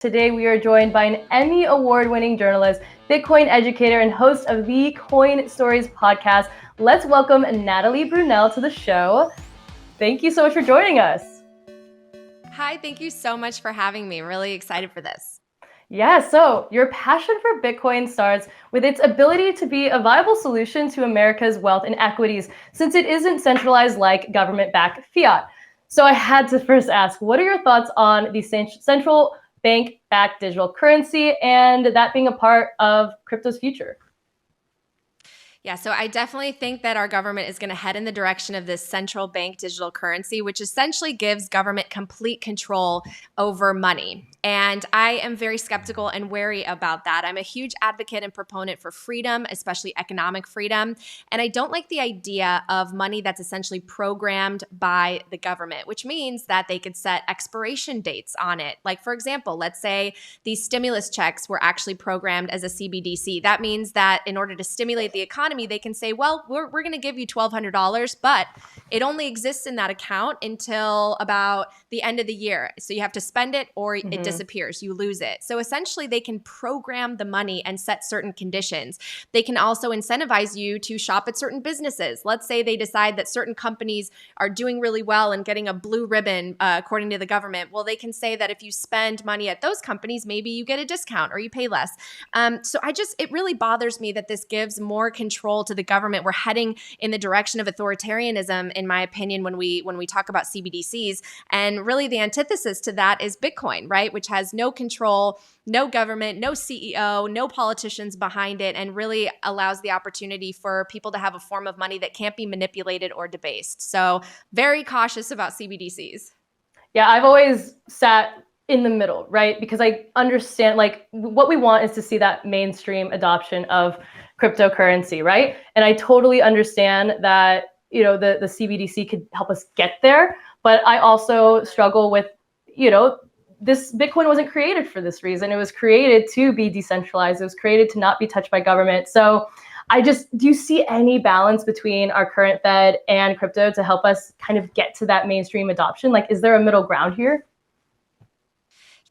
Today we are joined by an Emmy award-winning journalist, Bitcoin educator, and host of the Coin Stories podcast. Let's welcome Natalie Brunell to the show. Thank you so much for joining us. Hi, thank you so much for having me. Really excited for this. Yeah, so your passion for Bitcoin starts with its ability to be a viable solution to America's wealth inequities, since it isn't centralized like government-backed fiat. So I had to first ask, what are your thoughts on the central bank-backed digital currency and that being a part of crypto's future? Yeah, so I definitely think that our government is going to head in the direction of this central bank digital currency, which essentially gives government complete control over money. And I am very skeptical and wary about that. I'm a huge advocate and proponent for freedom, especially economic freedom. And I don't like the idea of money that's essentially programmed by the government, which means that they could set expiration dates on it. Like, for example, let's say these stimulus checks were actually programmed as a CBDC. That means that in order to stimulate the economy, they can say, well, we're going to give you $1,200, but it only exists in that account until about the end of the year. So you have to spend it or it disappears. You lose it. So essentially, they can program the money and set certain conditions. They can also incentivize you to shop at certain businesses. Let's say they decide that certain companies are doing really well and getting a blue ribbon, according to the government. Well, they can say that if you spend money at those companies, maybe you get a discount or you pay less. So it really bothers me that this gives more control to the government. We're heading in the direction of authoritarianism, in my opinion, when we talk about CBDCs. And really the antithesis to that is Bitcoin, right? Which has no control, no government, no CEO, no politicians behind it, and really allows the opportunity for people to have a form of money that can't be manipulated or debased. So very cautious about CBDCs. Yeah, I've always sat in the middle, right? Because I understand, like, what we want is to see that mainstream adoption of cryptocurrency, right? And I totally understand that, the CBDC could help us get there. But I also struggle with, this Bitcoin wasn't created for this reason. It was created to be decentralized. It was created to not be touched by government. So do you see any balance between our current Fed and crypto to help us kind of get to that mainstream adoption? Like, is there a middle ground here?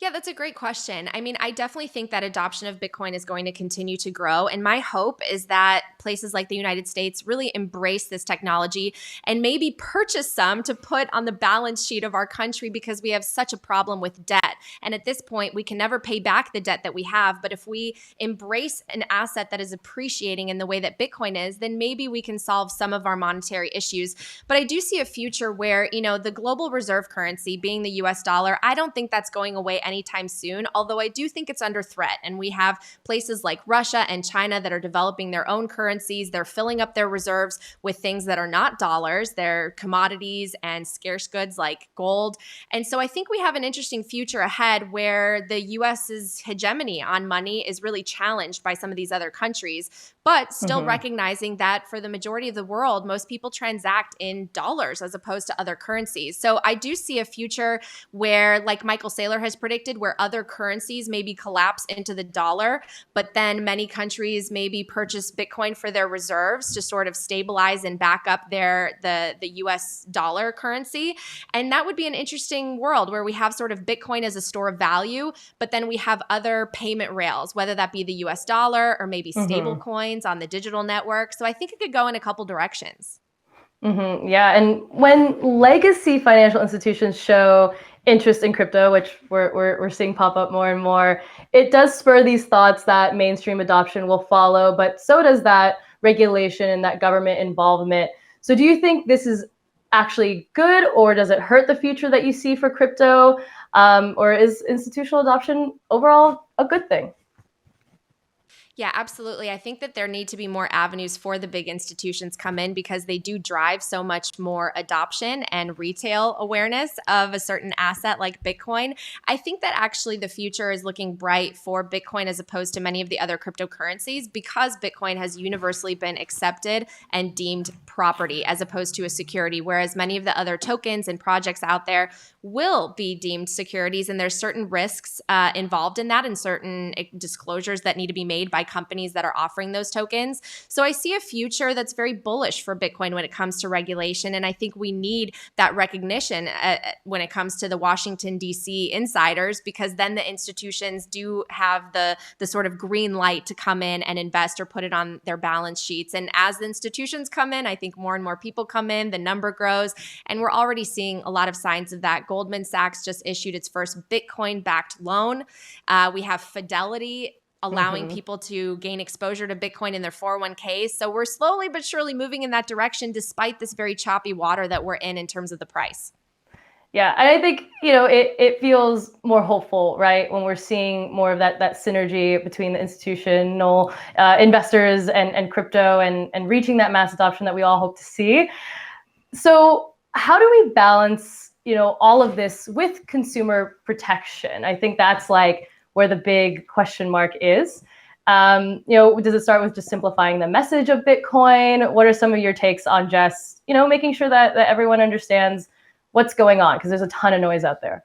Yeah, that's a great question. I mean, I definitely think that adoption of Bitcoin is going to continue to grow. And my hope is that places like the United States really embrace this technology and maybe purchase some to put on the balance sheet of our country, because we have such a problem with debt. And at this point, we can never pay back the debt that we have. But if we embrace an asset that is appreciating in the way that Bitcoin is, then maybe we can solve some of our monetary issues. But I do see a future where, the global reserve currency being the US dollar, I don't think that's going away anytime soon, although I do think it's under threat. And we have places like Russia and China that are developing their own currencies. They're filling up their reserves with things that are not dollars. They're commodities and scarce goods like gold. And so I think we have an interesting future ahead where the US's hegemony on money is really challenged by some of these other countries, but still recognizing that for the majority of the world, most people transact in dollars as opposed to other currencies. So I do see a future where, like Michael Saylor has predicted, where other currencies maybe collapse into the dollar, but then many countries maybe purchase Bitcoin for their reserves to sort of stabilize and back up the US dollar currency. And that would be an interesting world where we have sort of Bitcoin as a store of value, but then we have other payment rails, whether that be the US dollar or maybe stable coins on the digital network. So I think it could go in a couple directions. Yeah, and when legacy financial institutions show interest in crypto, which we're seeing pop up more and more, it does spur these thoughts that mainstream adoption will follow, but so does that regulation and that government involvement. So do you think this is actually good, or does it hurt the future that you see for crypto? Or is institutional adoption overall a good thing? Yeah, absolutely. I think that there need to be more avenues for the big institutions come in, because they do drive so much more adoption and retail awareness of a certain asset like Bitcoin. I think that actually the future is looking bright for Bitcoin as opposed to many of the other cryptocurrencies, because Bitcoin has universally been accepted and deemed property as opposed to a security, whereas many of the other tokens and projects out there will be deemed securities. And there's certain risks involved in that, and certain disclosures that need to be made by companies that are offering those tokens. So I see a future that's very bullish for Bitcoin when it comes to regulation. And I think we need that recognition when it comes to the Washington, D.C. insiders, because then the institutions do have the sort of green light to come in and invest or put it on their balance sheets. And as the institutions come in, I think more and more people come in, the number grows, and we're already seeing a lot of signs of that. Goldman Sachs just issued its first Bitcoin-backed loan. We have Fidelity allowing people to gain exposure to Bitcoin in their 401ks. So we're slowly but surely moving in that direction despite this very choppy water that we're in terms of the price. Yeah, and I think, it feels more hopeful, right? When we're seeing more of that synergy between the institutional investors and crypto and reaching that mass adoption that we all hope to see. So how do we balance, all of this with consumer protection? I think that's like where the big question mark is. Does it start with just simplifying the message of Bitcoin? What are some of your takes on just, making sure that everyone understands what's going on? Because there's a ton of noise out there.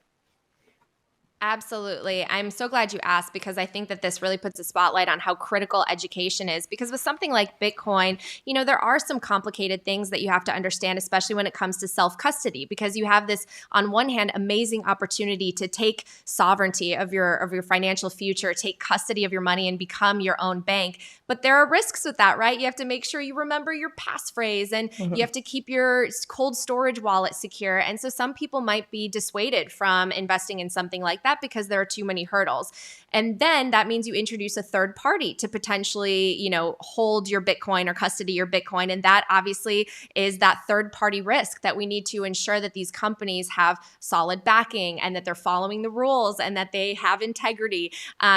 Absolutely. I'm so glad you asked, because I think that this really puts a spotlight on how critical education is. Because with something like Bitcoin, there are some complicated things that you have to understand, especially when it comes to self-custody, because you have this, on one hand, amazing opportunity to take sovereignty of your financial future, take custody of your money and become your own bank. But there are risks with that, right? You have to make sure you remember your passphrase, and you have to keep your cold storage wallet secure. And so some people might be dissuaded from investing in something like that because there are too many hurdles. And then that means you introduce a third party to potentially, hold your Bitcoin or custody your Bitcoin. And that obviously is that third party risk that we need to ensure that these companies have solid backing and that they're following the rules and that they have integrity.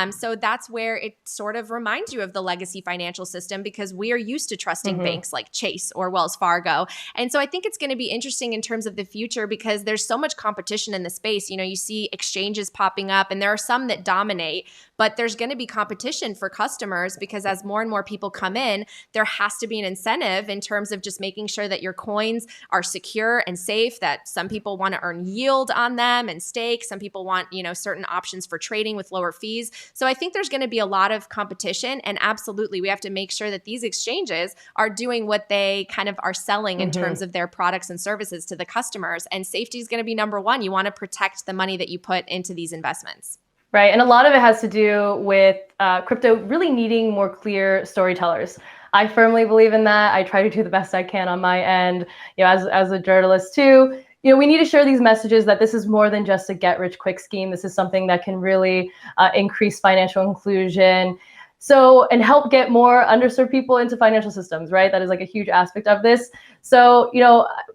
So that's where it sort of reminds you of the legacy financial system, because we are used to trusting banks like Chase or Wells Fargo. And so I think it's going to be interesting in terms of the future, because there's so much competition in the space. You see exchanges popping up, and there are some that dominate, but there's going to be competition for customers, because as more and more people come in, there has to be an incentive in terms of just making sure that your coins are secure and safe, that some people want to earn yield on them and stake. Some people want, certain options for trading with lower fees. So I think there's going to be a lot of competition, and absolutely we have to make sure that these exchanges are doing what they kind of are selling in terms of their products and services to the customers. And safety is going to be number one. You want to protect the money that you put into these investments. Right. And a lot of it has to do with crypto really needing more clear storytellers. I firmly believe in that. I try to do the best I can on my end, as a journalist too. We need to share these messages that this is more than just a get rich quick scheme. This is something that can really increase financial inclusion. So, and help get more underserved people into financial systems, right? That is like a huge aspect of this. So,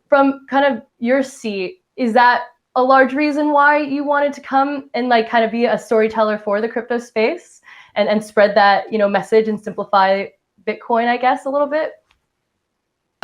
from kind of your seat, is that a large reason why you wanted to come and like kind of be a storyteller for the crypto space and spread that, message and simplify Bitcoin, I guess, a little bit?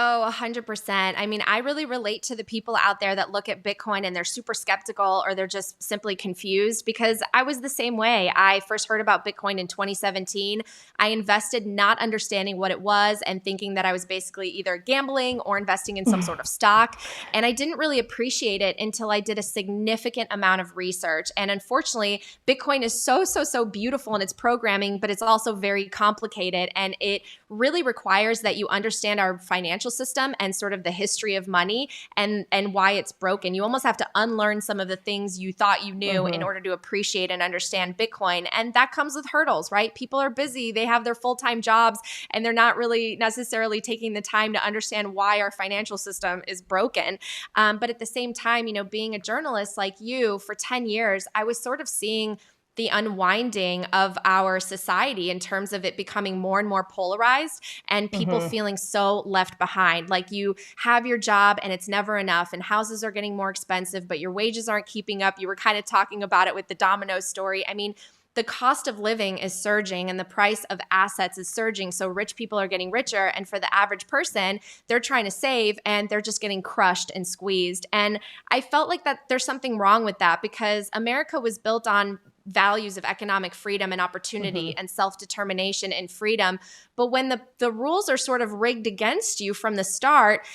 Oh, 100%. I mean, I really relate to the people out there that look at Bitcoin and they're super skeptical, or they're just simply confused, because I was the same way. I first heard about Bitcoin in 2017. I invested not understanding what it was and thinking that I was basically either gambling or investing in some sort of stock. And I didn't really appreciate it until I did a significant amount of research. And unfortunately, Bitcoin is so beautiful in its programming, but it's also very complicated. And it really requires that you understand our financial system and sort of the history of money and why it's broken. You almost have to unlearn some of the things you thought you knew in order to appreciate and understand Bitcoin. And that comes with hurdles, right? People are busy, they have their full-time jobs, and they're not really necessarily taking the time to understand why our financial system is broken. But at the same time, being a journalist like you for 10 years, I was sort of seeing the unwinding of our society in terms of it becoming more and more polarized and people feeling so left behind. Like, you have your job and it's never enough, and houses are getting more expensive, but your wages aren't keeping up. You were kind of talking about it with the domino story. I mean, the cost of living is surging and the price of assets is surging. So rich people are getting richer. And for the average person, they're trying to save and they're just getting crushed and squeezed. And I felt like that there's something wrong with that, because America was built on values of economic freedom and opportunity and self-determination and freedom. But when the rules are sort of rigged against you from the start,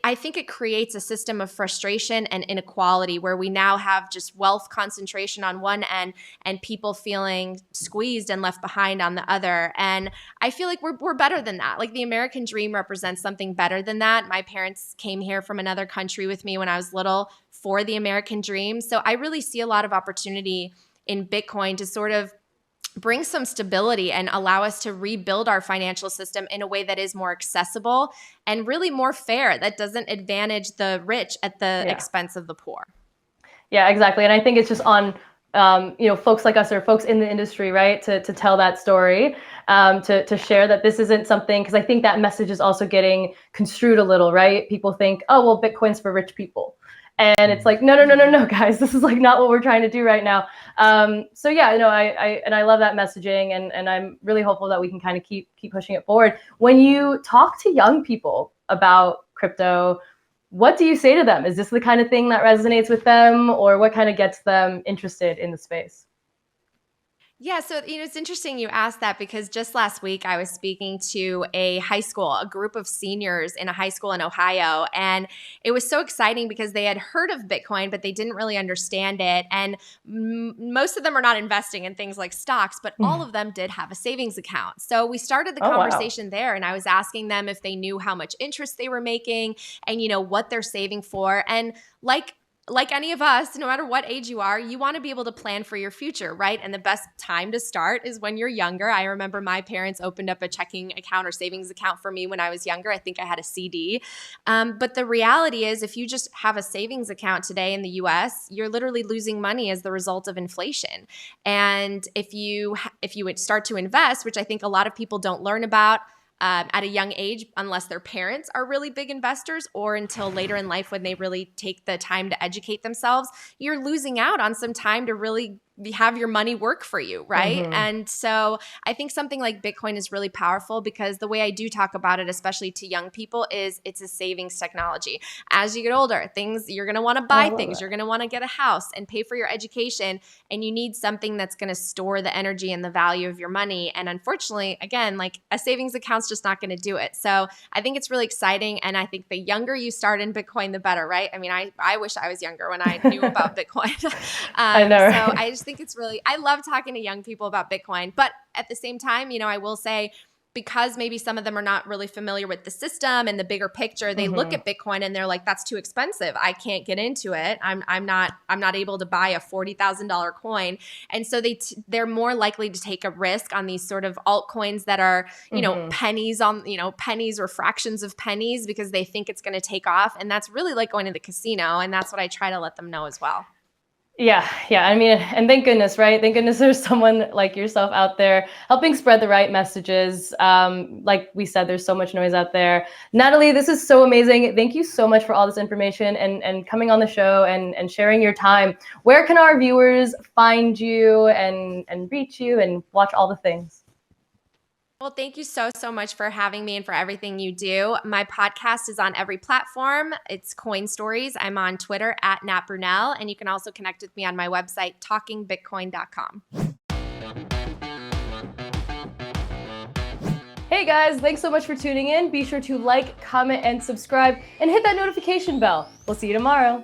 I think it creates a system of frustration and inequality where we now have just wealth concentration on one end and people feeling squeezed and left behind on the other. And I feel like we're better than that. Like the American dream represents something better than that. My parents came here from another country with me when I was little for the American dream. So I really see a lot of opportunity in Bitcoin to sort of bring some stability and allow us to rebuild our financial system in a way that is more accessible and really more fair, that doesn't advantage the rich at the expense of the poor. Yeah, exactly. And I think it's just on folks like us or folks in the industry, right, to tell that story, to share that this isn't something, because I think that message is also getting construed a little, right? People think, oh, well, Bitcoin's for rich people. And it's like, no, guys, this is like not what we're trying to do right now. So yeah, I love that messaging, and I'm really hopeful that we can kind of keep pushing it forward. When you talk to young people about crypto, what do you say to them? Is this the kind of thing that resonates with them, or what kind of gets them interested in the space? Yeah, so it's interesting you asked that, because just last week I was speaking to a group of seniors in a high school in Ohio, and it was so exciting because they had heard of Bitcoin, but they didn't really understand it. And most of them are not investing in things like stocks, but all of them did have a savings account. So we started the conversation there, and I was asking them if they knew how much interest they were making and, what they're saving for. And like any of us, no matter what age you are, you want to be able to plan for your future, right? And the best time to start is when you're younger. I remember my parents opened up a checking account or savings account for me when I was younger. I think I had a CD. But the reality is, if you just have a savings account today in the US, you're literally losing money as the result of inflation. And if you would start to invest, which I think a lot of people don't learn about, at a young age, unless their parents are really big investors, or until later in life when they really take the time to educate themselves, you're losing out on some time to really have your money work for you, right? And so I think something like Bitcoin is really powerful, because the way I do talk about it, especially to young people, is it's a savings technology. As you get older, you're going to want to buy things, you're going to want to get a house and pay for your education, and you need something that's going to store the energy and the value of your money. And unfortunately, again, like a savings account's just not going to do it. So I think it's really exciting, and I think the younger you start in Bitcoin, the better, right? I mean, I wish I was younger when I knew about Bitcoin. I know, right? So I just think I love talking to young people about Bitcoin, but at the same time, I will say, because maybe some of them are not really familiar with the system and the bigger picture, they look at Bitcoin and they're like, that's too expensive. I can't get into it. I'm not able to buy a $40,000 coin. And so they're more likely to take a risk on these sort of altcoins that are, pennies or fractions of pennies, because they think it's going to take off. And that's really like going to the casino. And that's what I try to let them know as well. Yeah. I mean, and thank goodness, right? Thank goodness there's someone like yourself out there helping spread the right messages. Like we said, there's so much noise out there. Natalie, this is so amazing. Thank you so much for all this information and coming on the show and sharing your time. Where can our viewers find you and reach you and watch all the things? Well, thank you so much for having me and for everything you do. My podcast is on every platform. It's Coin Stories. I'm on Twitter at Nat Brunell, and you can also connect with me on my website, talkingbitcoin.com. Hey guys, thanks so much for tuning in. Be sure to like, comment, and subscribe, and hit that notification bell. We'll see you tomorrow.